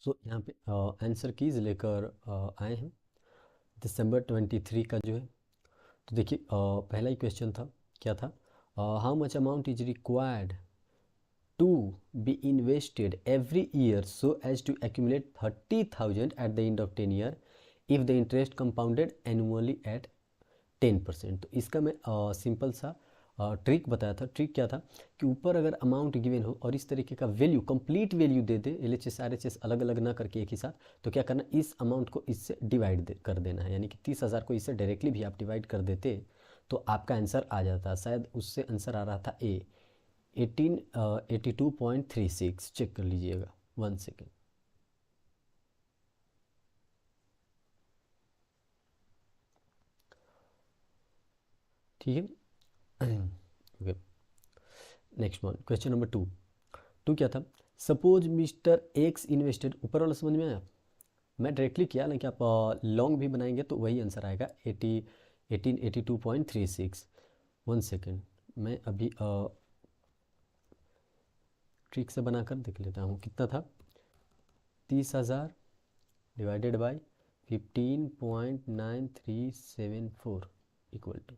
सो यहाँ पे answer keys लेकर आए हैं दिसंबर 23 का जो है। तो देखिए पहला ही क्वेश्चन था, क्या था, how much amount is required to be invested every year so as to accumulate 30,000 at the end of 10 year if the interest compounded annually at 10%। तो इसका मैं सिंपल सा ट्रिक बताया था। ट्रिक क्या था कि ऊपर अगर अमाउंट गिवन हो और इस तरीके का वैल्यू, कंप्लीट वैल्यू दे दे, LHS RHS अलग अलग ना करके एक ही साथ, तो क्या करना, इस अमाउंट को इससे डिवाइड कर देना है। यानी कि 30,000 को इससे डायरेक्टली भी आप डिवाइड कर देते तो आपका आंसर आ जाता। शायद उससे आंसर आ रहा था ए 82.36। चेक कर लीजिएगा, 1 सेकेंड। ठीक है। Okay, next one, question number 2। क्या था, सपोज मिस्टर एक्स इन्वेस्टेड, ऊपर वाला समझ में आया, मैं डायरेक्टली किया ना कि आप लॉन्ग भी बनाएंगे तो वही आंसर आएगा 1882.36। 1 सेकेंड, मैं अभी ट्रिक से बनाकर देख लेता हूँ कितना था। 30,000 डिवाइडेड बाई 15.9374 इक्वल टू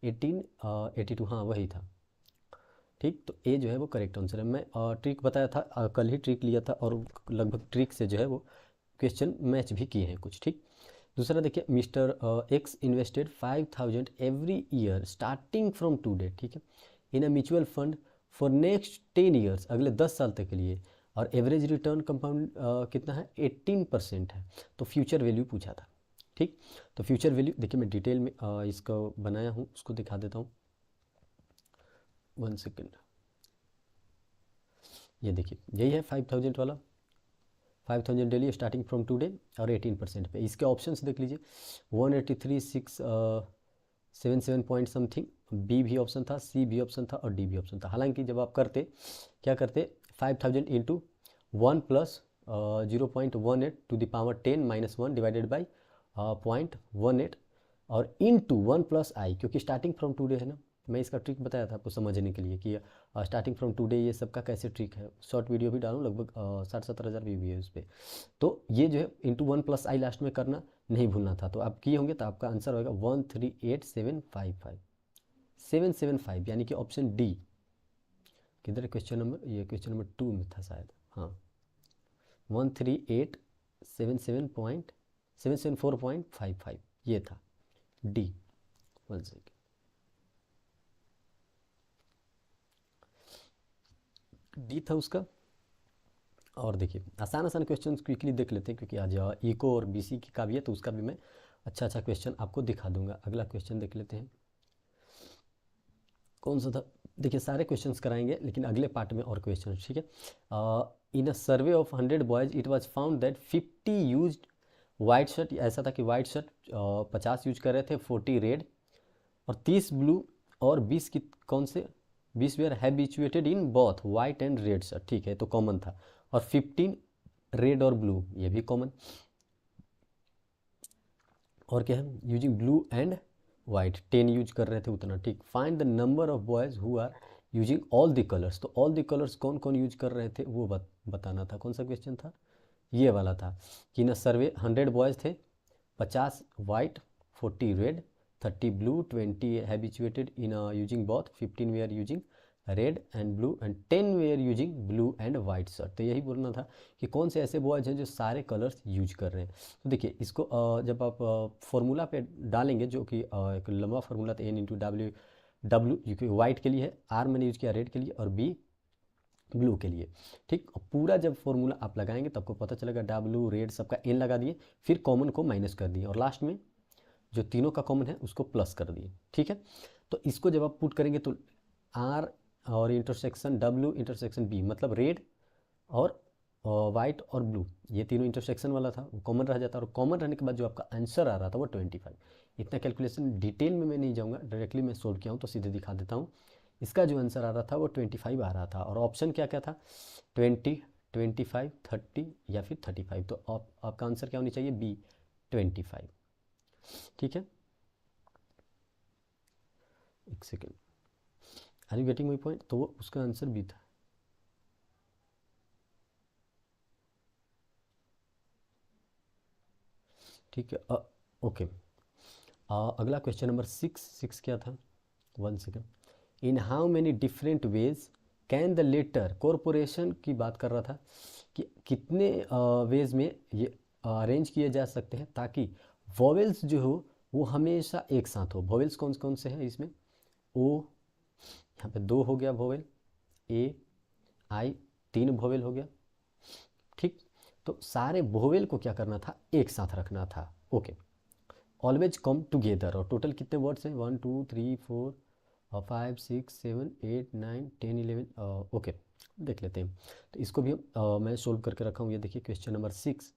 1882। हाँ वही था। ठीक, तो ए जो है वो करेक्ट आंसर है। मैं ट्रिक बताया था, कल ही ट्रिक लिया था और लगभग ट्रिक से जो है वो क्वेश्चन मैच भी किए हैं कुछ। ठीक, दूसरा देखिए, mister X invested 5,000 every year starting from today, ठीक है, in a mutual fund for next 10 years, अगले 10 साल तक के लिए, और एवरेज रिटर्न कंपाउंड कितना है, 18% है। तो फ्यूचर वैल्यू पूछा था। ठीक, तो फ्यूचर वैल्यू देखिए, मैं डिटेल में इसको बनाया हूँ, उसको दिखा देता हूँ। 1 सेकेंड, ये देखिए यही है 5,000 वाला, 5,000 डेली स्टार्टिंग फ्रॉम टुडे और 18% पे। इसके ऑप्शंस देख लीजिए, 183,677 पॉइंट समथिंग, बी भी ऑप्शन था, सी भी ऑप्शन था और डी भी ऑप्शन था। हालांकि जब आप करते, क्या करते, 5,000 into 1 plus 0.18 to the power 10 minus 1 divided by 0.18 और इंटू 1 प्लस आई, क्योंकि स्टार्टिंग फ्रॉम टुडे है ना। मैं इसका ट्रिक बताया था आपको समझने के लिए कि स्टार्टिंग फ्रॉम टुडे ये सब का कैसे ट्रिक है। शॉर्ट वीडियो भी डालूँ, लगभग 60-70 हज़ार व्यू भी है उस पर। तो ये जो है इंटू 1 प्लस आई लास्ट में करना नहीं भूलना था। तो आप किए होंगे तो आपका आंसर होगा 138,755, 775, यानी कि ऑप्शन डी। किधर है क्वेश्चन नंबर, ये क्वेश्चन नंबर 2 में था शायद। हाँ, 138,774.55 ये था डी। 1 सेकेंड, डी था उसका। और देखिए आसान आसान क्वेश्चन क्विकली देख लेते हैं, क्योंकि आज इको और बीसी की का भी है, तो उसका भी मैं अच्छा अच्छा क्वेश्चन आपको दिखा दूंगा। अगला क्वेश्चन देख लेते हैं, कौन सा था। देखिए सारे क्वेश्चंस कराएंगे लेकिन अगले पार्ट में और क्वेश्चन, ठीक है। In a survey of 100 boys it was found that 50 used white shirt, ऐसा था कि वाइट शर्ट 50 यूज कर रहे थे, 40 रेड और 30 ब्लू, और 20 की कौन से, 20 were habituated in both white and red shirt, ठीक है, तो कॉमन था। और 15 रेड और ब्लू, ये भी कॉमन। और क्या है, using blue and white 10 use कर रहे थे उतना, ठीक। Find the number of boys who are using all the colours, तो ऑल द कलर्स कौन कौन यूज कर रहे थे वो बताना था। कौन सा क्वेश्चन था, ये वाला था कि ना सर्वे 100 बॉयज़ थे, 50 white, 40 red, 30 blue, 20 habituated in using both, 15 they are using red and blue and 10 they are using blue and white shirt. तो यही बोलना था कि कौन से ऐसे बॉयज़ हैं जो सारे कलर्स यूज कर रहे हैं। तो देखिए इसको जब आप फॉर्मूला पे डालेंगे, जो कि एक लंबा फार्मूला था, N×W, डब्ल्यू क्योंकि वाइट के लिए है, आर मैंने यूज किया रेड के लिए और बी ब्लू के लिए, ठीक। और पूरा जब फॉर्मूला आप लगाएंगे तो आपको पता चलेगा, डब्ल्यू रेड सबका एन लगा दिए, फिर कॉमन को माइनस कर दिए और लास्ट में जो तीनों का कॉमन है उसको प्लस कर दिए, ठीक है। तो इसको जब आप पुट करेंगे तो आर और इंटरसेक्शन डब्ल्यू इंटरसेक्शन बी, मतलब रेड और वाइट और ब्लू, ये तीनों इंटरसेक्शन वाला था, वो कॉमन रह जाता है। और कॉमन रहने के बाद जो आपका आंसर आ रहा था वो 25। इतना कैलकुलेशन डिटेल में मैं नहीं जाऊँगा, डायरेक्टली मैं सोल्व किया हूँ तो सीधे दिखा देता हूँ। इसका जो आंसर आ रहा था वो 25 आ रहा था, और ऑप्शन क्या क्या था, 20, 25, 30 या फिर 35। तो आपका आंसर क्या होनी चाहिए, बी 25, ठीक है। एक second, are you getting my point, तो वो उसका आंसर बी था। ठीक है। ओके। अगला क्वेश्चन नंबर 6 क्या था, 1 second. In how many different ways can the letter, corporation की बात कर रहा था कि कितने वेज में ये अरेंज किए जा सकते हैं ताकि वॉवेल्स जो हो वो हमेशा एक साथ हो। वॉवेल्स कौन कौन से हैं इसमें, ओ, यहाँ पे 2 हो गया वॉवेल, ए, आई 3 वॉवेल हो गया। ठीक, तो सारे वॉवेल को क्या करना था, एक साथ रखना था। Okay, always come together. और टोटल कितने वर्ड्स हैं, 1 2 3 4 5 6 7 8 9 10 11। ओके, देख लेते हैं। तो इसको भी मैं सोल्व करके रखा हूँ। ये देखिए क्वेश्चन नंबर 6,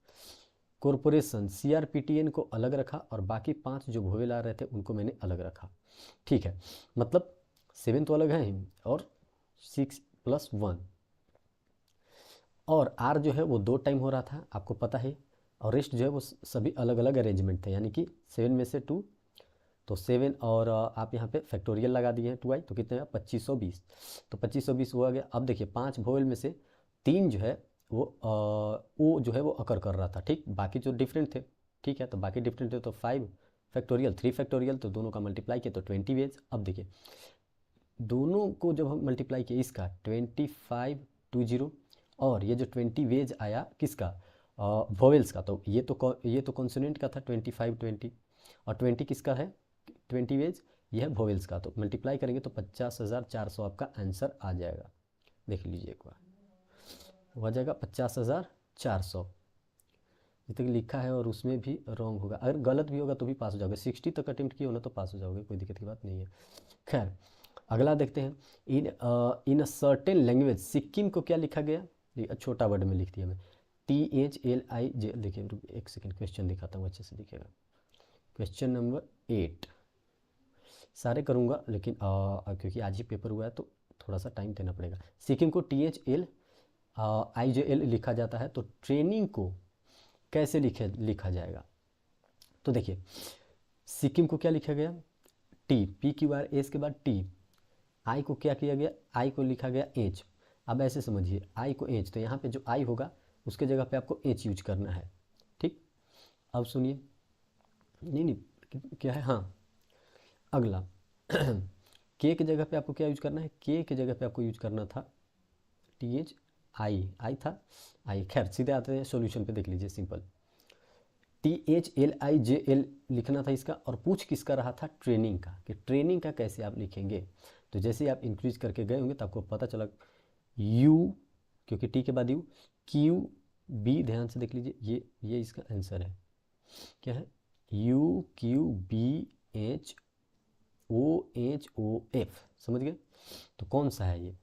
कॉरपोरेशन CRPTN को अलग रखा और बाकी 5 जो वोवेल आ रहे थे उनको मैंने अलग रखा। ठीक है, मतलब 7 तो अलग है ही और 6 + 1 और R जो है वो 2 टाइम हो रहा था, आपको पता है। और रेस्ट जो है वो सभी अलग अलग अरेंजमेंट थे, यानी कि 7 में से 2, तो 7 और आप यहाँ पे फैक्टोरियल लगा दिए हैं 2i, तो कितने 2520। तो 2520 हुआ गया। अब देखिए 5 वोवेल में से 3 जो है वो जो है वो अकर कर रहा था। ठीक, बाकी जो डिफरेंट थे, ठीक है, तो बाकी डिफरेंट थे तो 5 फैक्टोरियल 3 फैक्टोरियल, तो दोनों का मल्टीप्लाई किया तो 20 वेज। अब देखिए दोनों को जब हम मल्टीप्लाई किए, इसका 2520 और ये जो 20 वेज आया किसका, वोवेल्स का, तो ये तो कॉन्सोनेंट का था 2520 और 20 किसका है 20 वेज, ये है वोवेल्स का। तो मल्टीप्लाई करेंगे तो 50,400 आपका आंसर आ जाएगा। देख लीजिए एक बार, हो जाएगा 50,400 जितने लिखा है, और उसमें भी रॉन्ग होगा। अगर गलत भी होगा तो भी पास हो जाओगे। 60 तक अटेम्प्ट किए हो ना तो पास हो जाओगे, कोई दिक्कत की बात नहीं है। खैर अगला देखते हैं। इन अ सर्टेन लैंग्वेज, सिक्किम को क्या लिखा गया, छोटा वर्ड में लिख दिया मैं, THLIJ। देखिए एक सेकेंड, क्वेश्चन दिखाता हूँ अच्छे से दिखेगा। क्वेश्चन नंबर 8 सारे करूँगा लेकिन क्योंकि आज ही पेपर हुआ है तो थोड़ा सा टाइम देना पड़ेगा। सिक्किम को THLIJL लिखा जाता है, तो ट्रेनिंग को कैसे लिखा जाएगा। तो देखिए सिक्किम को क्या लिखा गया, PQRS के बाद T, आई को क्या किया गया, आई को लिखा गया H। अब ऐसे समझिए आई को H, तो यहाँ पे जो आई होगा उसके जगह पे आपको H यूज करना है। ठीक, अब सुनिए, नहीं क्या है, हाँ अगला के की जगह पे आपको क्या यूज करना है, के की जगह पे आपको यूज करना था TH, आई था आई। खैर सीधे आते हैं सॉल्यूशन पे, देख लीजिए सिंपल, THLIJL लिखना था इसका, और पूछ किसका रहा था, ट्रेनिंग का, कि ट्रेनिंग का कैसे आप लिखेंगे। तो जैसे ही आप इंक्रीज करके गए होंगे तो आपको पता चला U, क्योंकि T के बाद U, QB, ध्यान से देख लीजिए, ये इसका आंसर है, क्या है, UQBHOHOF, समझ गए। तो कौन सा है ये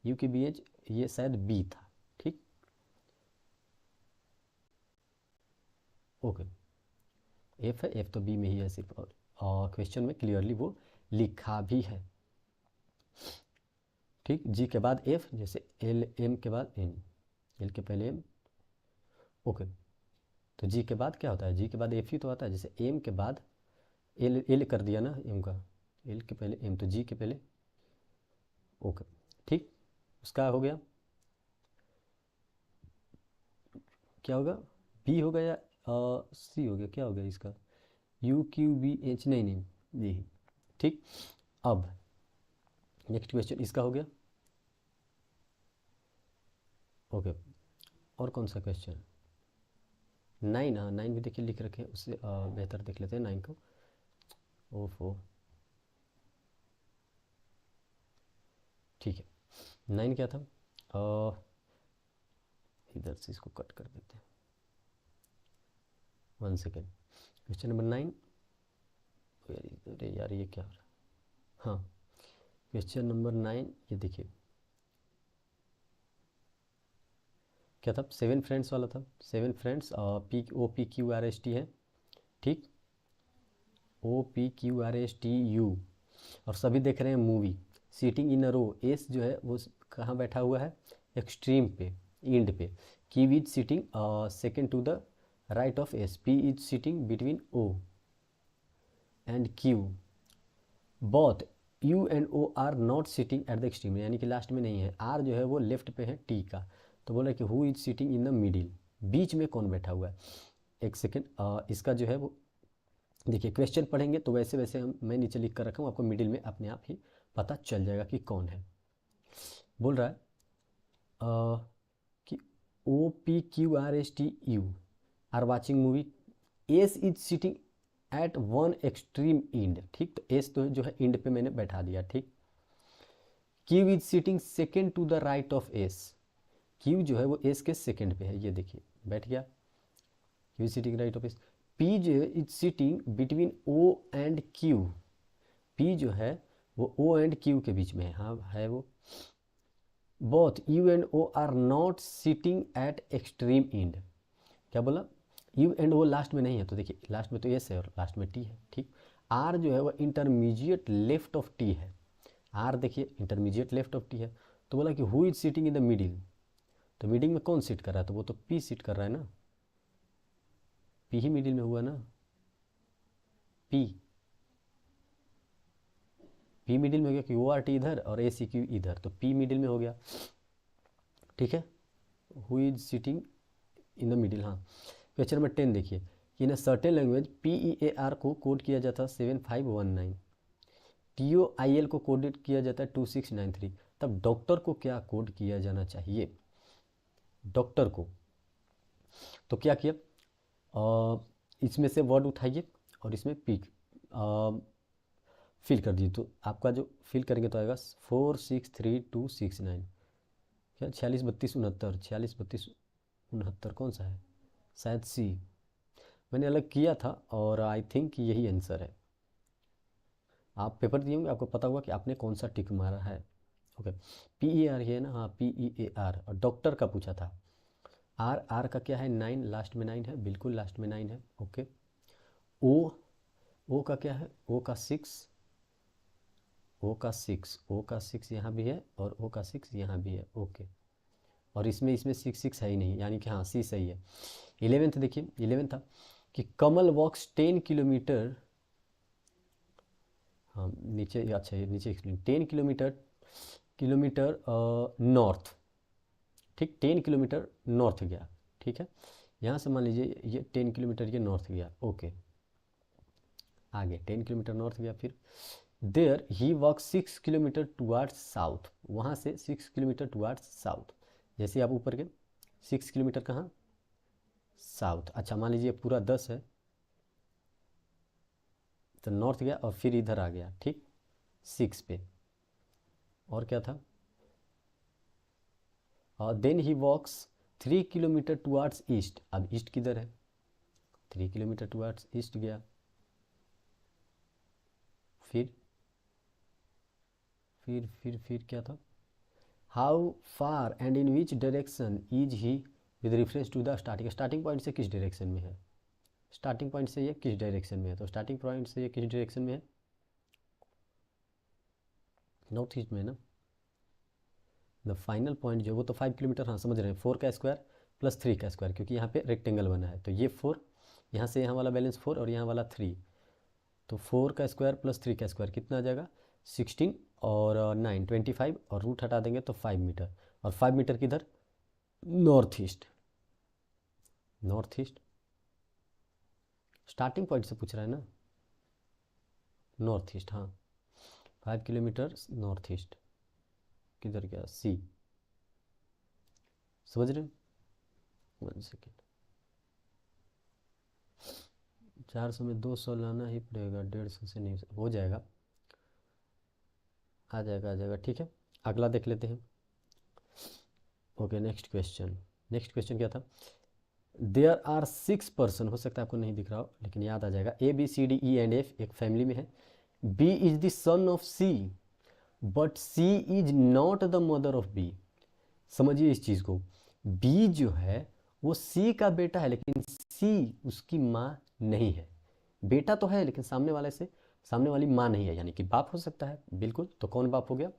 UQBH, ये शायद B था। ठीक, ओके, F है, F तो B में ही है सिर्फ, और क्वेश्चन में क्लियरली वो लिखा भी है। ठीक, G के बाद F, जैसे L, M के बाद N, L के पहले M। ओके, तो G के बाद क्या होता है, G के बाद F ही तो आता है, जैसे M के बाद L कर दिया ना M का, L के पहले M, तो G के पहले। ओके, ठीक, उसका हो गया, क्या होगा, B होगा या C हो गया, क्या हो गया इसका, UQBH, नहीं यही। ठीक, अब नेक्स्ट क्वेश्चन इसका हो गया। ओके, और कौन सा क्वेश्चन, 9, हाँ 9 भी देखिए लिख रखे हैं, उससे बेहतर देख लेते हैं 9 को। ओफो, ठीक है, 9 क्या था, इधर से इसको कट कर देते हैं, 1 सेकेंड। क्वेश्चन नंबर 9, अरे यार ये क्या हो रहा है, हाँ क्वेश्चन नंबर 9, ये देखिए क्या था, 7 फ्रेंड्स वाला था। 7 फ्रेंड्स, OPQRST है। ठीक, OPQRSTU, और सभी देख रहे हैं movie, sitting in a row, S जो है वो कहाँ बैठा हुआ है, एक्सट्रीम पे, इंड पे। Q is sitting second to the right of S, P is sitting between O and Q, both U and O are not sitting at the extreme, यानी कि लास्ट में नहीं है। R जो है वो लेफ्ट पे है T का, तो बोला कि who is sitting in the middle, बीच में कौन बैठा हुआ है। एक सेकेंड, इसका जो है वो देखिए क्वेश्चन पढ़ेंगे तो वैसे वैसे मैं नीचे लिख कर रखा हूँ, आपको मिडिल में अपने आप ही पता चल जाएगा कि कौन है। बोल रहा है कि OPQRSTU are watching movie, S is sitting at one extreme end, ठीक, तो एस तो जो है इंड पे मैंने बैठा दिया, ठीक। Q is sitting second to the right of S, Q जो है वो एस के सेकेंड पे है, ये देखिए बैठ गया, Q is sitting right of S. P जो है is sitting between O and Q, P जो है वो ओ एंड क्यू के बीच में है, हाँ है वो। Both U and O are not sitting at extreme end, क्या बोला, यू एंड ओ लास्ट में नहीं है, तो देखिए लास्ट में तो एस है और लास्ट में टी है, ठीक। आर जो है वो इंटरमीडिएट लेफ्ट ऑफ टी है, आर देखिए इंटरमीडिएट लेफ्ट ऑफ टी है। तो बोला कि who is sitting in the middle, तो मिडिल में कौन सिट कर रहा है, तो वो तो पी सिट कर रहा है ना, पी ही मिडिल में हुआ ना, पी, पी मिडिल में हो गया कि ओ आर टी इधर और ए सी क्यू इधर, तो पी मिडिल में हो गया, ठीक है। Who is sitting in the middle, हाँ। क्वेश्चन नंबर 10 देखिए, इन अ सर्टेन लैंग्वेज PEAR को कोड किया जाता है 7519, TOIL को कोडेड किया जाता है 2693, तब डॉक्टर को क्या कोड किया जाना चाहिए, डॉक्टर को। तो क्या किया, इसमें से वर्ड उठाइए और इसमें पिक फिल कर दीजिए, तो आपका जो फिल करेंगे तो आएगा 463269, क्या 463269, 463269 कौन सा है, शायद सी, मैंने अलग किया था और आई थिंक यही आंसर है। आप पेपर दिए होंगे, आपको पता होगा कि आपने कौन सा टिक मारा है। ओके, PER है ना, हाँ PEAR, और डॉक्टर का पूछा था। आर, आर का क्या है 9, लास्ट में 9 है, बिल्कुल लास्ट में 9 है, ओके। ओ, ओ का क्या है, ओ का 6, ओ का 6, ओ का 6 यहाँ भी है और ओ का 6 यहाँ भी है, ओके। और इसमें इसमें 6 है ही नहीं, यानी कि हाँ सी सही है। 11th देखिए, 11th था कि कमल वॉक्स 10 किलोमीटर, हाँ नीचे, अच्छा ये नीचे एक्सप्लेन, 10 किलोमीटर नॉर्थ, ठीक, 10 किलोमीटर नॉर्थ गया, ठीक है। यहाँ से मान लीजिए ये 10 किलोमीटर ये नॉर्थ गया, ओके। आगे 10 किलोमीटर नॉर्थ गया, फिर there he walk 6 kilometre towards south, वहाँ से 6 किलोमीटर टुवार्ड्स साउथ, जैसे आप ऊपर गए 6 किलोमीटर कहाँ, साउथ। अच्छा मान लीजिए पूरा 10 है, तो नॉर्थ गया और फिर इधर आ गया, ठीक 6 पे। और क्या था, then he walks 3 kilometre towards east, अब ईस्ट किधर है, 3 किलोमीटर टुवार्ड्स ईस्ट गया, फिर फिर क्या था, how far and in which direction is he with reference to the starting, starting point से किस डायरेक्शन में है, स्टार्टिंग पॉइंट से ये किस डायरेक्शन में है, तो स्टार्टिंग पॉइंट से ये किस डायरेक्शन में है, नॉर्थ ईस्ट में है ना। द फाइनल पॉइंट जो वो तो 5 किलोमीटर, हाँ समझ रहे हैं, 4 का स्क्वायर प्लस 3 का स्क्वायर, क्योंकि यहाँ पे रेक्टेंगल बना है, तो ये 4, यहाँ से यहाँ वाला बैलेंस 4 और यहाँ वाला 3, तो 4 का स्क्वायर प्लस 3 का स्क्वायर कितना आ जाएगा 16 और 9 25, और रूट हटा देंगे तो 5 मीटर, और 5 मीटर किधर, north east, north east starting point से पूछ रहा है ना, नॉर्थ ईस्ट, हाँ 5 किलोमीटर नॉर्थ ईस्ट, किधर गया सी, समझ रहे हैं। 1 सेकेंड, 400 में 200 लाना ही पड़ेगा, 150 से नहीं हो जाएगा, आ जाएगा, ठीक है। अगला देख लेते हैं। Okay next question, next question क्या था, देयर आर 6 पर्सन, हो सकता है आपको नहीं दिख रहा हो लेकिन याद आ जाएगा, ABCDE&F एक फैमिली में है, B is the son of C but C is not the mother of B, समझिए इस चीज़ को, B जो है वो C का बेटा है लेकिन C उसकी माँ नहीं है, बेटा तो है लेकिन सामने वाले से, सामने वाली माँ नहीं है, यानी कि बाप हो सकता है, बिल्कुल, तो कौन बाप हो गया,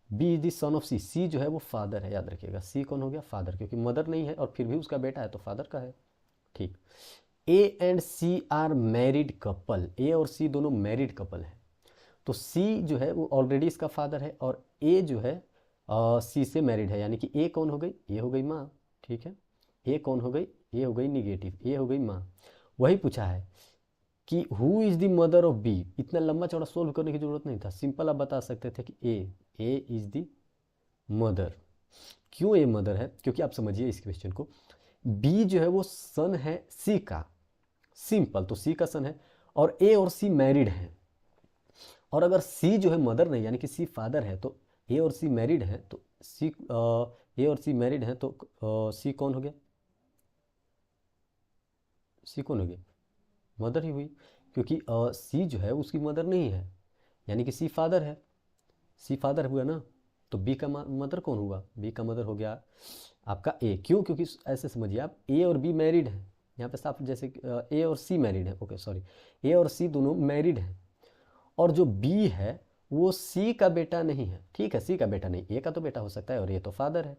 B is the son of C, C जो है वो फादर है, याद रखिएगा, सी कौन हो गया, फादर, क्योंकि मदर नहीं है और फिर भी उसका बेटा है तो फादर का है, ठीक। A and C are married couple, A और सी दोनों मैरिड कपल हैं, तो सी जो है वो ऑलरेडी इसका फादर है और ए जो है सी से मैरिड है, यानी कि ए कौन हो गई, ये हो गई माँ, ठीक है, ए कौन हो गई, ए हो गई निगेटिव, ए हो गई माँ। वही पूछा है कि who is the mother of B. इतना लंबा चौड़ा सोल्व करने की जरूरत नहीं था, सिंपल आप बता सकते थे कि ए इज़ द मदर। क्यों ए मदर है? क्योंकि आप समझिए इस क्वेश्चन को, बी जो है वो सन है सी का, सिंपल, तो सी का सन है, और ए और सी मैरिड हैं। और अगर सी जो है मदर नहीं, यानी कि सी फादर है, तो ए और सी मैरिड है, तो सी ए और सी मैरिड है, तो सी कौन हो गया? सी कौन हो गया? मदर ही हुई, क्योंकि सी जो है उसकी मदर नहीं है, यानी कि सी फादर है, सी फादर हुआ ना। तो बी का मदर कौन हुआ? बी का मदर हो गया आपका ए। क्यों? क्योंकि ऐसे समझिए आप, ए और बी मैरिड हैं, यहाँ पे साफ जैसे ए और सी मैरिड है, ओके सॉरी, ए और सी दोनों मैरिड हैं, और जो बी है वो सी का बेटा नहीं है, ठीक है, सी का बेटा नहीं, ए का तो बेटा हो सकता है, और ये तो फादर है।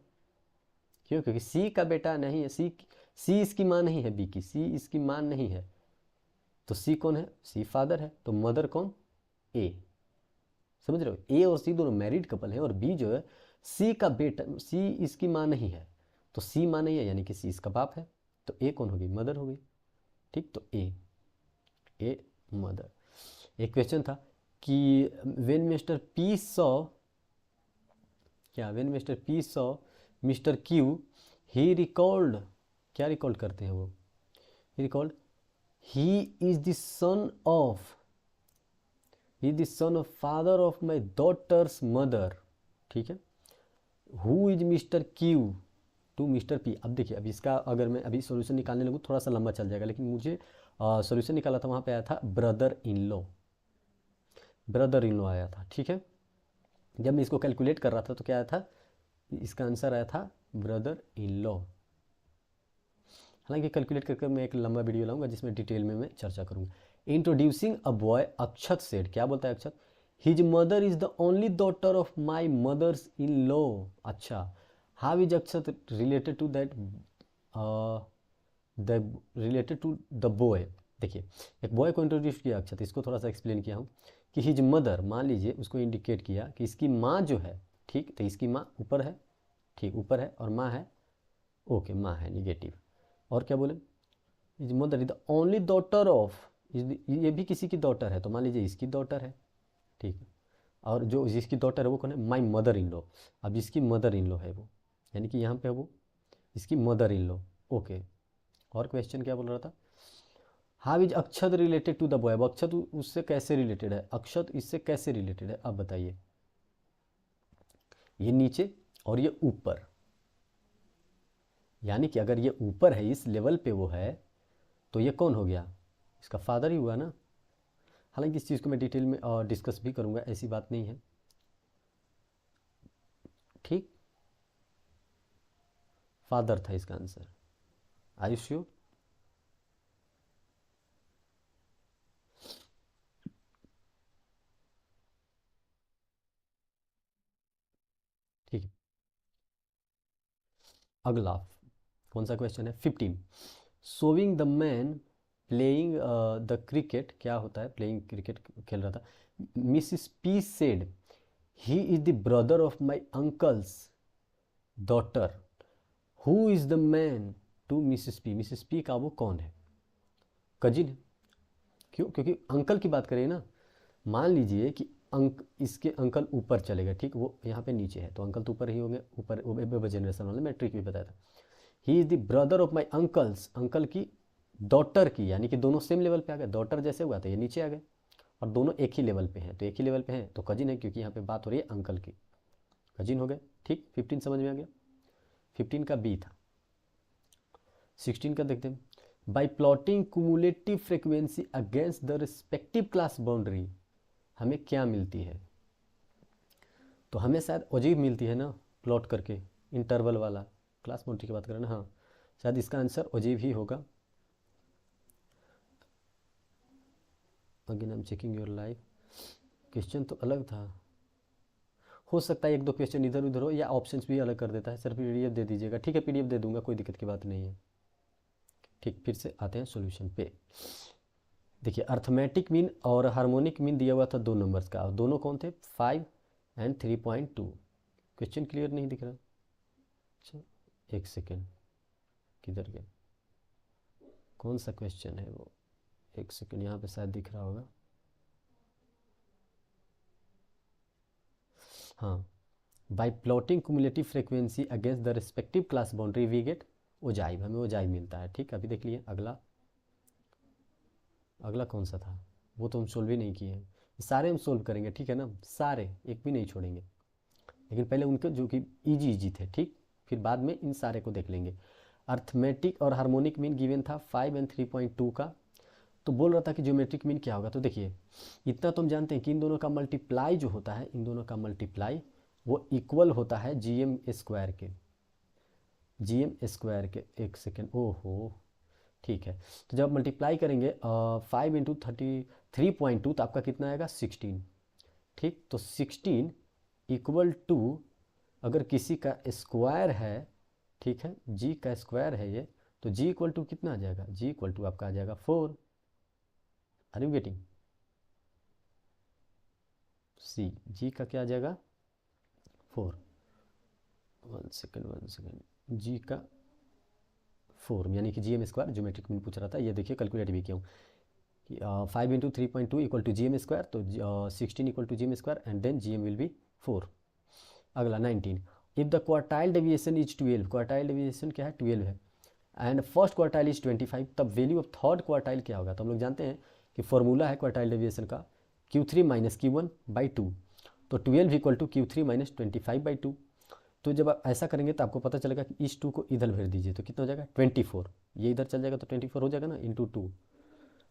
क्यों? क्योंकि सी का बेटा नहीं है, सी इसकी माँ नहीं है, बी की, सी इसकी माँ नहीं है, तो सी कौन है? सी फादर है, तो मदर कौन? ए। समझ रहे हो? ए और सी दोनों मैरिड कपल हैं, और बी जो है सी का बेटा, सी इसकी माँ नहीं है, तो सी माँ नहीं है, यानी कि सी इसका बाप है, तो ए कौन हो गई? मदर हो गई। ठीक, तो ए मदर। एक क्वेश्चन था कि वेन मिस्टर पी सॉ, क्या when Mr P saw Mr Q he recalled, क्या रिकॉल्ड करते हैं वो? He recalled he is the son of, he is the son of father of my daughter's mother. ठीक है, who is Mr Q to Mr P. अब देखिए, अब इसका अगर मैं अभी सॉल्यूशन निकालने लगूँ थोड़ा सा लंबा चल जाएगा, लेकिन मुझे सॉल्यूशन निकाला था, वहाँ पे आया था brother in law, brother in law आया था। ठीक है, जब मैं इसको कैलकुलेट कर रहा था तो क्या आया था? इसका आंसर आया था ब्रदर इन लॉ। हालांकि कैलकुलेट करके मैं एक लंबा वीडियो लाऊंगा जिसमें डिटेल में मैं चर्चा करूंगा। Introducing a boy, Akshat said, क्या बोलता है Akshat? His mother is the only daughter of my mother's in law. अच्छा, how is Akshat related to that, the related to the boy? देखिए, एक बॉय को इंट्रोड्यूस किया अक्षत, इसको थोड़ा सा एक्सप्लेन किया हूँ कि हिज मदर, मान लीजिए उसको इंडिकेट किया कि इसकी माँ जो है, ठीक, तो इसकी माँ ऊपर है, ठीक ऊपर है, और माँ है, ओके माँ है निगेटिव। और क्या बोले? Is mother is the only daughter of, ये भी किसी की डॉटर है, तो मान लीजिए इसकी डॉटर है, ठीक है, और जो जिसकी डॉटर है वो कौन है? My mother in law. अब इसकी मदर इन लॉ है वो, यानी कि यहाँ पे है वो इसकी मदर इन लॉ, ओके। और क्वेश्चन क्या बोल रहा था? How is Akshat related to the boy? अब अक्षत उससे कैसे रिलेटेड है, अक्षत इससे कैसे रिलेटेड है, अब बताइए। ये नीचे और ये ऊपर, यानी कि अगर ये ऊपर है, इस लेवल पे वो है, तो ये कौन हो गया? इसका फादर ही हुआ ना। हालांकि इस चीज़ को मैं डिटेल में डिस्कस भी करूंगा, ऐसी बात नहीं है, ठीक। फादर था इसका आंसर, आर यू श्योर? ठीक है, अगला कौन सा क्वेश्चन है? 15, showing the man playing the cricket, क्या होता है? प्लेइंग क्रिकेट खेल रहा था। Mrs P said he is the brother of my uncle's daughter, who is the man to Mrs P? मिसिस पी का वो कौन है? कजिन है। क्यों? क्योंकि अंकल की बात करें ना, मान लीजिए कि इसके अंकल ऊपर चले गए, ठीक, वो यहाँ पे नीचे है, तो अंकल तो ऊपर ही होंगे, ऊपर वो जनरेशन वाले मैं ट्रिक भी बताया था। He is the brother of my uncle's, uncle की डॉटर की, यानी कि दोनों सेम लेवल पे आ गए, डॉटर जैसे हुआ तो ये नीचे आ गए, और दोनों एक ही लेवल पे हैं, तो एक ही लेवल पे हैं, तो कजिन है, क्योंकि यहाँ पे बात हो रही है अंकल की, कजिन हो गए। ठीक, 15 समझ में आ गया। 15 का बी था। 16 का देखते हैं, by plotting cumulative frequency against the respective class boundary हमें क्या मिलती है? तो हमें शायद अजीब मिलती है ना, प्लॉट करके इंटरवल वाला, क्लास बाउंड्री की बात करें ना, हाँ, शायद इसका आंसर अजीब ही होगा। Again I am checking your live, question तो अलग था, हो सकता है एक दो क्वेश्चन इधर उधर हो, या ऑप्शंस भी अलग कर देता है। सर पीडीएफ दे दीजिएगा, ठीक है पीडीएफ दे दूंगा, कोई दिक्कत की बात नहीं है। ठीक, फिर से आते हैं सॉल्यूशन पे। देखिए, अर्थमेटिक मीन और हार्मोनिक मीन दिया हुआ था 2 नंबर्स का, और दोनों कौन थे? 5 एंड 3.2। क्वेश्चन क्लियर नहीं दिख रहा? अच्छा, एक सेकेंड, किधर गया? कौन सा क्वेश्चन है वो, एक सेकंड, यहाँ पे शायद दिख रहा होगा। हाँ, by plotting cumulative frequency against the respective class boundary we get ogive, हमें ओजाइव मिलता है। ठीक, अभी देख लिए। अगला अगला कौन सा था, वो तो हम सोल्व ही नहीं किए हैं। सारे हम सोल्व करेंगे, ठीक है ना, सारे, एक भी नहीं छोड़ेंगे, लेकिन पहले उनके जो कि इजी इजी थे, ठीक, फिर बाद में इन सारे को देख लेंगे। अर्थमेटिक और हार्मोनिक मीन गिवन था 5 और 3.2 का। तो बोल रहा था कि ज्योमेट्रिक मीन क्या होगा। तो देखिए, इतना तो हम जानते हैं कि इन दोनों का मल्टीप्लाई जो होता है, इन दोनों का मल्टीप्लाई वो इक्वल होता है GM स्क्वायर के, GM स्क्वायर के। एक सेकेंड, ओहो, ठीक है। तो जब मल्टीप्लाई करेंगे 5 इंटू 33.2 तो आपका कितना आएगा 16। ठीक, तो 16 इक्वल टू, अगर किसी का स्क्वायर है, ठीक है, जी का स्क्वायर है ये, तो जी इक्वल टू कितना आ जाएगा, जी इक्वल टू आपका आ जाएगा 4। Are you getting? C, G का क्या आ जाएगा 4। वन सेकेंड, जी का 4, यानी कि GM स्क्वायर, ज्योमेट्रिक मीन पूछ रहा था, ये देखिए कैलकुलेट भी किया हूँ कि 5 into 3.2 equal to GM square, तो 16 equal to GM square and then GM will be 4। अगला 19, if the quartile deviation is 12, quartile deviation क्या है 12 है, एंड फर्स्ट क्वार्टाइल इज 25, तब वैल्यू ऑफ थर्ड क्वार्टाइल क्या होगा। तो हम लोग जानते हैं कि फॉर्मूला है क्वार्टाइल डेविएशन का Q3 माइनस Q1/2, तो 12 इक्वल टू Q3 माइनस 25/2। तो जब आप ऐसा करेंगे तो आपको पता चलेगा कि इस 2 को इधर भेज दीजिए तो कितना हो जाएगा 24, ये इधर चल जाएगा तो 24 हो जाएगा ना, इंटू 2।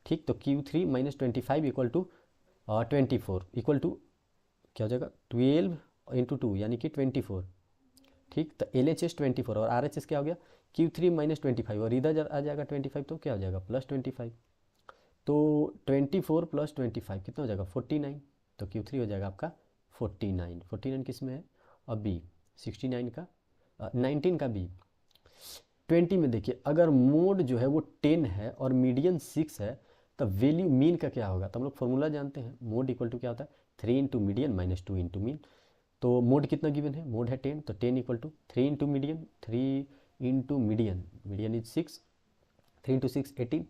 ठीक, तो Q3 minus 25 equal to 24 equal to क्या हो जाएगा 12 इंटू 2 यानी कि 24। ठीक, तो LHS 24 और RHS क्या हो गया Q3 माइनस 25, और इधर आ जाएगा 25 तो क्या हो जाएगा प्लस 25। तो 24 प्लस 25 कितना हो जाएगा 49, तो Q3 हो जाएगा आपका 49। 49 किस में है, और बी 69 का 19 का बी। 20 में देखिए, अगर मोड जो है वो 10 है और मीडियन 6 है, तब वैल्यू मीन का क्या होगा। तो हम लोग फॉर्मूला जानते हैं, मोड इक्वल टू क्या होता है 3 into median minus 2 into mean. तो मोड कितना गिवन है, मोड है 10, तो 10 equal to 3 into median, 3 into median, median is 6, 3 into 6 18,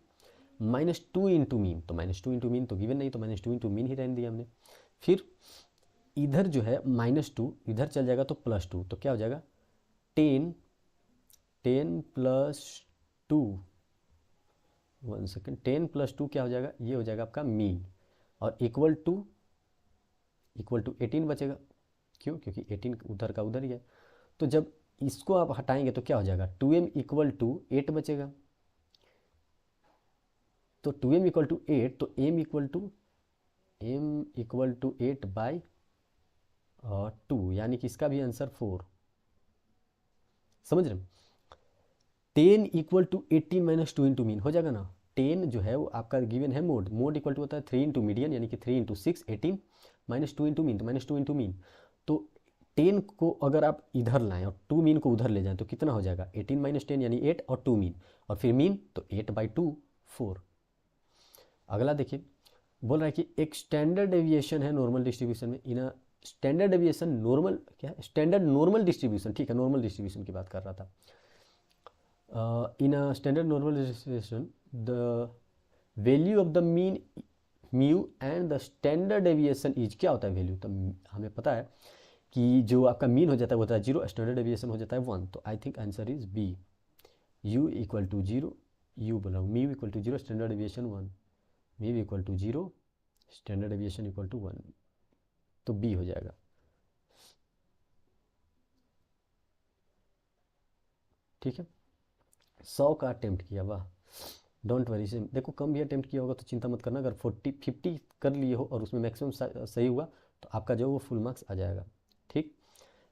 minus 2 into mean, तो माइनस 2 इंटू मीन तो गिवन नहीं, तो माइनस 2 इंटू मीन ही रहने दिया हमने। फिर इधर जो है -2 इधर चल जाएगा तो +2, तो क्या हो जाएगा 10 प्लस 2, 1 सेकेंड, 10 प्लस 2 क्या हो जाएगा, ये हो जाएगा आपका मीन, और इक्वल टू 18 बचेगा। क्यों, क्योंकि 18 उधर का उधर ही है। तो जब इसको आप हटाएंगे तो क्या हो जाएगा 2m इक्वल टू 8 बचेगा। तो 2m इक्वल टू 8, तो m इक्वल टू 8 बाई 2, यानी कि इसका भी आंसर 4। समझ रहे हैं, 10 equal to 18 minus 2 into mean हो जाएगा ना। 10 जो है वो आपका गिवन है मोड इक्वल टू होता है 3 इंटू मीडियन, यानी कि 3 इंटू 6 18 माइनस 2 इंटू मीन, तो माइनस 2 इंटू मीन। तो 10 को अगर आप इधर लाएं और 2 मीन को उधर ले जाएं तो कितना हो जाएगा 18 माइनस 10 यानी 8 और 2 मीन, और फिर मीन तो 8/2 4। अगला देखिए, बोल रहा है कि एक स्टैंडर्ड डेविएशन है नॉर्मल डिस्ट्रीब्यूशन में, इन स्टैंडर्ड डेविएशन नॉर्मल क्या है, स्टैंडर्ड नॉर्मल डिस्ट्रीब्यूशन, ठीक है, नॉर्मल डिस्ट्रीब्यूशन की बात कर रहा था। in a standard normal distribution the value of the mean mu and the standard deviation is, क्या होता है वैल्यू, तो हमें पता है कि जो आपका मीन हो जाता है वो होता है 0, स्टैंडर्ड डेविएशन हो जाता है 1, तो I think answer is B, u equal to 0, U बोला mu equal to 0, standard deviation 1, mu equal to 0, standard deviation equal to 1, तो बी हो जाएगा। ठीक है, 100 का अटेम्प्ट किया, वाह, डोंट वरी। से देखो कम भी अटेम्प्ट किया होगा तो चिंता मत करना, अगर 50 कर लिए हो और उसमें मैक्सिमम सही हुआ तो आपका जो वो फुल मार्क्स आ जाएगा। ठीक,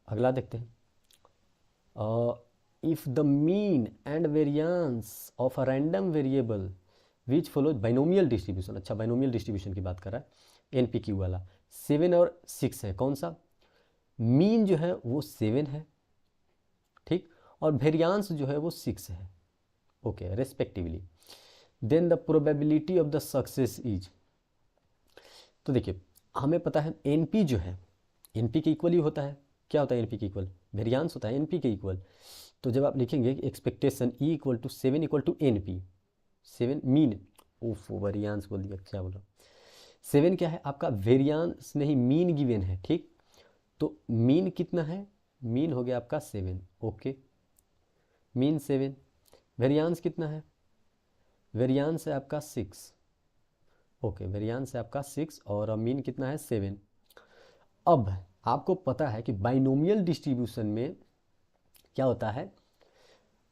अगला देखते हैं, if the mean and variance of a random variable which follow binomial distribution, अच्छा बाइनोमियल डिस्ट्रीब्यूशन की बात कर रहा है, NPQ वाला, 7 और 6 है, कौन सा, मीन जो है वो 7 है, ठीक, और वेरियंस जो है वो 6 है, okay, respectively, then the probability of the success is. तो देखिए हमें पता है NP जो है NP के इक्वल ही होता है, क्या होता है NP के इक्वल, वेरियंस होता है NP के इक्वल। तो जब आप लिखेंगे expectation E equal to 7 equal to NP, 7 mean, of variance बोल दिया, क्या बोला। 7 क्या है आपका, वेरियांस नहीं मीन गिवन है, ठीक। तो मीन कितना है, मीन हो गया आपका 7, ओके, मीन 7। वेरियांस कितना है, वेरियांस है आपका 6, ओके, वेरियांस है आपका 6 और मीन कितना है 7। अब आपको पता है कि बाइनोमियल डिस्ट्रीब्यूशन में क्या होता है,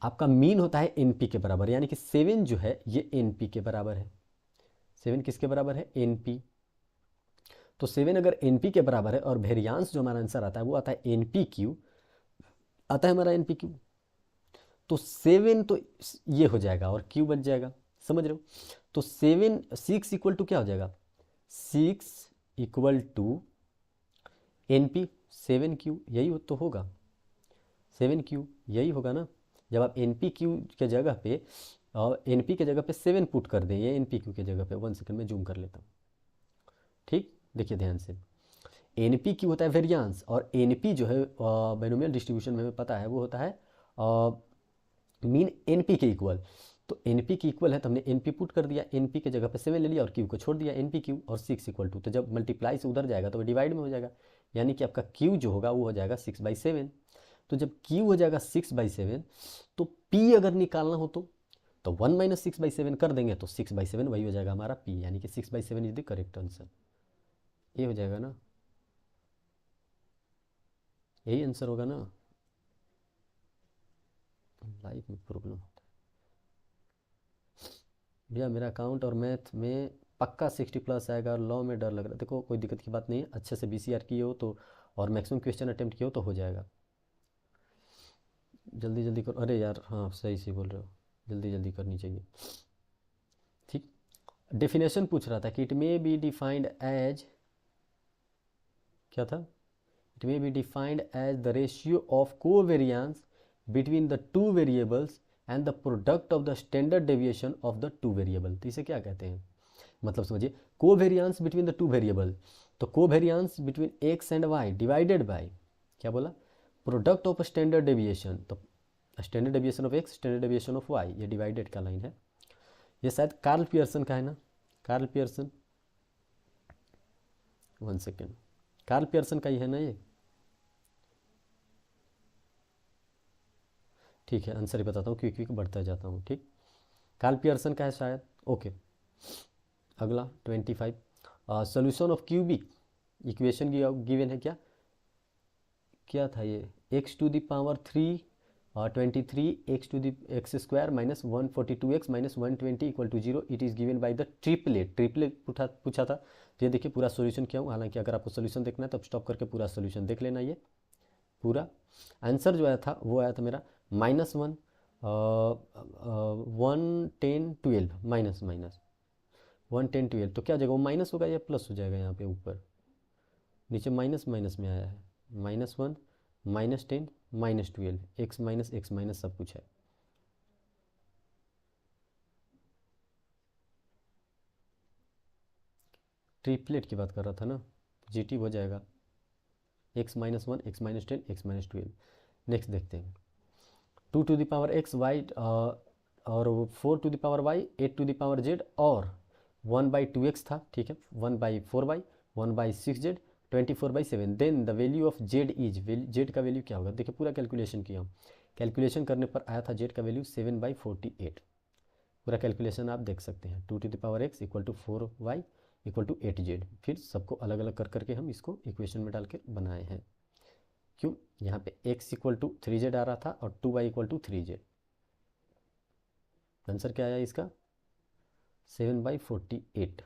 आपका मीन होता है एनपी के बराबर, यानी कि 7 जो है ये एनपी के बराबर है। 7 किसके बराबर है, एनपी। तो 7 अगर एनपी के बराबर है और वेरियांस जो हमारा आंसर आता है वो आता है एनपी क्यू, आता है हमारा एनपी क्यू। तो 7 तो ये हो जाएगा और क्यू बच जाएगा, समझ रहे हो। तो 6 इक्वल टू क्या हो जाएगा, 6 equal to N P 7 Q, यही तो होगा, 7 क्यू यही होगा ना। जब आप एन पी क्यू के जगह पे और एन पी के जगह पे 7 पुट कर दें, ये एन पी क्यू के जगह पे, 1 सेकंड में जूम कर लेता हूँ, ठीक। देखिए ध्यान से, एन पी क्यू होता है वेरियांस, और एन पी जो है बाइनोमियल डिस्ट्रीब्यूशन में हमें पता है वो होता है मीन एन पी के इक्वल। तो एन पी के इक्वल है तो हमने एन पी पुट कर दिया, एन पी के जगह पे 7 ले लिया और क्यू को छोड़ दिया, एन पी क्यू और 6 इक्वल टू, तो जब मल्टीप्लाई से उधर जाएगा तो वो डिवाइड में हो जाएगा, यानी कि आपका क्यू जो होगा वो हो जाएगा 6/7। तो जब क्यू हो जाएगा 6/7, तो पी अगर निकालना हो तो 1 - 6/7 कर देंगे तो 6/7 वही हो जाएगा हमारा पी, यानी कि 6/7 इज द करेक्ट आंसर। ये हो जाएगा ना, यही आंसर होगा ना। लाइफ में प्रॉब्लम होता है भैया, मेरा अकाउंट और मैथ में पक्का 60+ आएगा, और लॉ में डर लग रहा है। देखो कोई दिक्कत की बात नहीं है, अच्छे से बीसीआर किए हो तो और मैक्सिमम क्वेश्चन अटेम्प्ट किए हो तो हो जाएगा। जल्दी जल्दी करो, अरे यार हाँ सही सही बोल रहे हो, जल्दी जल्दी करनी चाहिए, ठीक। डेफिनेशन पूछ रहा था कि it may be defined as, क्या था, it may be defined as the ratio of covariance between the two variables and the product of the standard deviation of the two variable. तो इसे क्या कहते हैं, मतलब समझिए, covariance between the two variable, तो covariance between X and Y divided by, क्या बोला, प्रोडक्ट ऑफ स्टैंडर्ड डेविएशन, तो standard deviation of X, standard deviation of Y, ये डिवाइडेड का लाइन है। ये शायद कार्ल पियर्सन का है ना, Karl Pearson, 1 second, Karl Pearson का ही है ना ये, ठीक है आंसर ही बताता हूँ, क्विक क्विक बढ़ता जाता हूँ, ठीक। कार्ल पियर्सन का है शायद, ओके। अगला 25, solution of cubic equation given है, क्या क्या था ये, x⁻³ 23 x² -142x - 120 = 0, it is given by the triplet, triplet पूछा था। तो ये देखिए पूरा सॉल्यूशन क्या हूँ, हालांकि अगर आपको सॉल्यूशन देखना है तो स्टॉप करके पूरा सॉल्यूशन देख लेना। ये पूरा आंसर जो आया था वो आया था मेरा -1 1 10 12 माइनस माइनस 1 10 12, तो क्या हो जाएगा, वो माइनस होगा या प्लस हो जाएगा, यहाँ पे ऊपर नीचे माइनस माइनस में आया है, -1 -10 -12, x माइनस सब कुछ है। ट्रिपलेट की बात कर रहा था ना, जीटी हो जाएगा x-1 x-10 x-12। नेक्स्ट देखते हैं, 2 to the power x Y और 4 to the power y 8 to the power z और 1/2x था, ठीक है, 1/4y 1/6z 24/7, then the value of z is, z का वैल्यू क्या होगा। देखिए पूरा कैलकुलेशन किया हूँ, कैलकुलेशन करने पर आया था z का वैल्यू 7/48। पूरा कैलकुलेशन आप देख सकते हैं, 2 to the power x equal to 4y equal to 8z, फिर सबको अलग अलग कर करके हम इसको इक्वेशन में डाल के बनाए हैं। क्यों, यहाँ पे x इक्वल टू 3z आ रहा था और 2y equal to 3z। Answer क्या आया इसका, 7/48,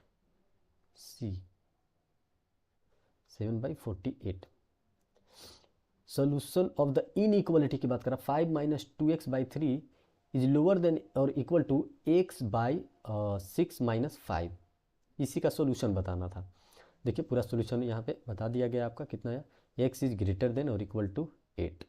सी 7/48। सोल्यूशन ऑफ द इनइक्वालिटी की बात करें, 5 - 2x/3 इज लोअर देन और इक्वल टू x/6 - 5, इसी का सोल्यूशन बताना था। देखिए पूरा सोल्यूशन यहाँ पे बता दिया गया आपका, कितना है, x इज ग्रेटर देन और इक्वल टू 8।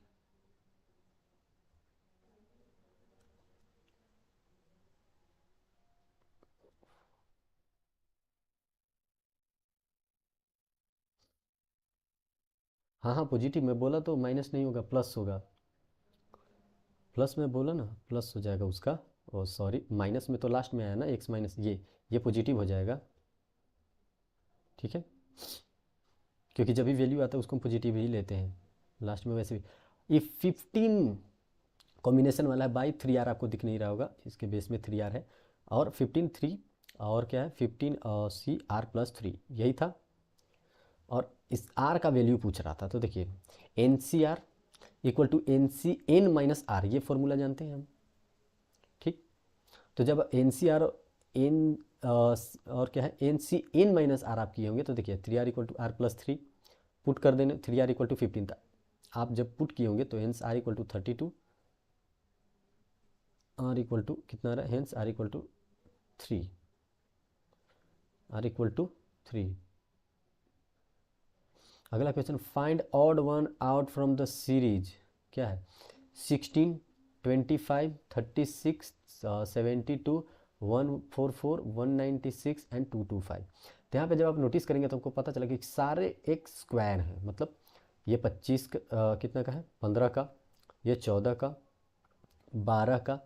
हाँ हाँ पॉजिटिव में बोला तो माइनस नहीं होगा, प्लस होगा, प्लस में बोला ना, प्लस हो जाएगा उसका, ओ सॉरी, माइनस में तो लास्ट में आया ना एक्स माइनस, ये पॉजिटिव हो जाएगा, ठीक है, क्योंकि जब भी वैल्यू आता है उसको हम पॉजिटिव ही लेते हैं लास्ट में। वैसे भी ये 15 कॉम्बिनेशन वाला है बाई 3R, आपको दिख नहीं रहा होगा, इसके बेस में 3R है, और 15 3, और क्या है 15 CR+3, यही था। और इस R का वैल्यू पूछ रहा था, तो देखिए NCR equal to NC n-R, ये फॉर्मूला जानते हैं हम, ठीक। तो जब NCR एन और क्या है NC n-R आप किए होंगे, तो देखिए 3R equal to R+3 put कर देने, 3R इक्वल टू 15 था, आप जब पुट किए होंगे तो hence R equal to 32, R equal to कितना रहा, hence R equal to 3, R equal to 3। अगला question, find odd one out from the series, क्या है 16 25 36 72 144 196 एंड 225। तो यहाँ पे जब आप नोटिस करेंगे तो आपको पता चला कि सारे एक स्क्वायर हैं, मतलब ये 25 कितना का है 15 का, ये 14 का, 12 का,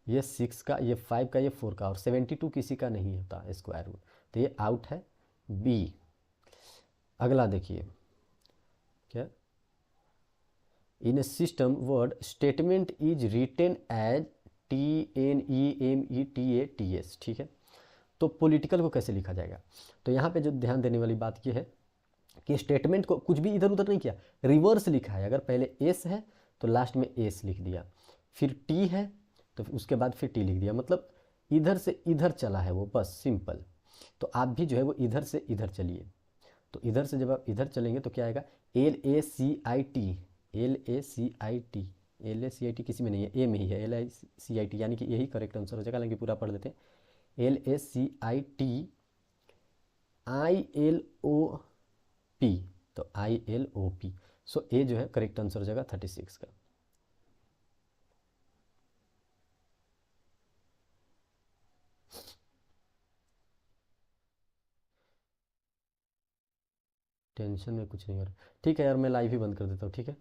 ये 6 का, ये 5 का, ये 4 का, और 72 किसी का नहीं होता स्क्वायर रूट, तो ये आउट है बी। अगला देखिए क्या, in system word statement is written as TNEMETATS, ठीक है। तो पॉलिटिकल को कैसे लिखा जाएगा, तो यहाँ पे जो ध्यान देने वाली बात ये है कि स्टेटमेंट को कुछ भी इधर उधर नहीं किया, रिवर्स लिखा है। अगर पहले एस है तो लास्ट में एस लिख दिया, फिर टी है तो उसके बाद फिर टी लिख दिया, मतलब इधर से इधर चला है वो, बस सिंपल। तो आप भी जो है वो इधर से इधर चलिए, तो इधर से जब आप इधर चलेंगे तो क्या आएगा LACIT, LACIT, LACIT किसी में नहीं है, ए में ही है LACIT, यानी कि यही करेक्ट आंसर हो जाएगा। हालांकि पूरा पढ़ लेते हैं, LACIT ILOP, तो ILOP, सो ए जो है करेक्ट आंसर हो जाएगा 36 का। टेंशन में कुछ नहीं हो रहा, ठीक है यार, मैं लाइव ही बंद कर देता हूँ, ठीक है।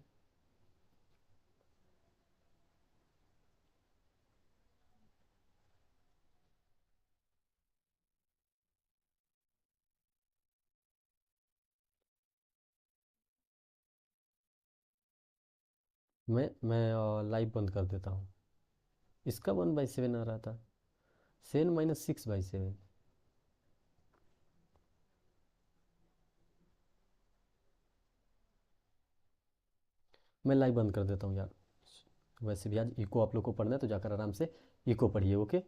मैं लाइव बंद कर देता हूँ। इसका 1/7 आ रहा था, 7 - 6/7। मैं लाइव बंद कर देता हूँ यार, वैसे भी आज इको आप लोग को पढ़ना है तो जाकर आराम से इको पढ़िए, ओके।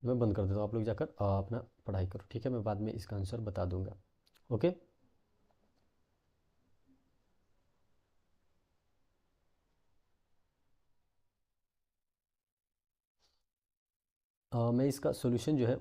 मैं बंद कर देता हूँ, आप लोग जाकर अपना पढ़ाई करो, ठीक है। मैं बाद में इसका आंसर बता दूंगा, ओके। मैं इसका सॉल्यूशन जो है